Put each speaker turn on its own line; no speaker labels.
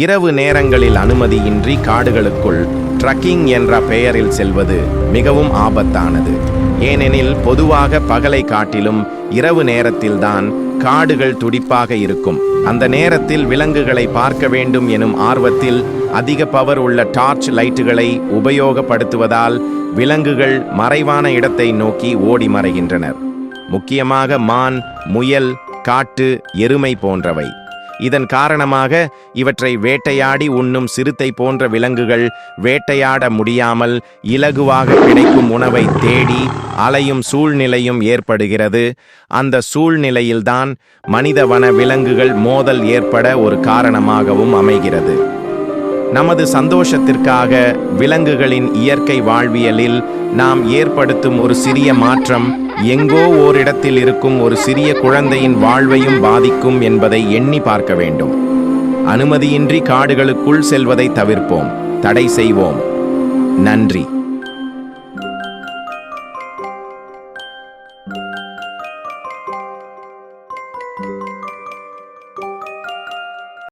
இரவு நேரங்களில் அனுமதியின்றி காடுகளுக்குள் ட்ரக்கிங் என்ற பெயரில் செல்வது மிகவும் ஆபத்தானது. ஏனெனில் பொதுவாக பகலை காட்டிலும் இரவு நேரத்தில்தான் காடுகள் துடிப்பாக இருக்கும். அந்த நேரத்தில் விலங்குகளை பார்க்க வேண்டும் எனும் ஆர்வத்தில் அதிக பவர் உள்ள டார்ச் லைட்டுகளை உபயோகப்படுத்துவதால் விலங்குகள் மறைவான இடத்தை நோக்கி ஓடி மறைகின்றனர். முக்கியமாக மான், முயல், காட்டு எருமை போன்றவை. இதன் காரணமாக இவற்றை வேட்டையாடி உண்ணும் சிறுத்தை போன்ற விலங்குகள் வேட்டையாட முடியாமல் இலகுவாக கிடைக்கும் உணவை தேடி அலையும் சூழ்நிலையும் ஏற்படுகிறது. அந்த சூழ்நிலையில்தான் மனித வன விலங்குகள் மோதல் ஏற்பட ஒரு காரணமாகவும் அமைகிறது. நமது சந்தோஷத்திற்காக விலங்குகளின் இயற்கை வாழ்வியலில் நாம் ஏற்படுத்தும் ஒரு சிறிய மாற்றம் எங்கோ ஓரிடத்தில் இருக்கும் ஒரு சிறிய குழந்தையின் வாழ்வையும் பாதிக்கும் என்பதை எண்ணி பார்க்க வேண்டும். அனுமதியின்றி காடுகளுக்குள் செல்வதை தவிர்ப்போம், தடை செய்வோம். நன்றி.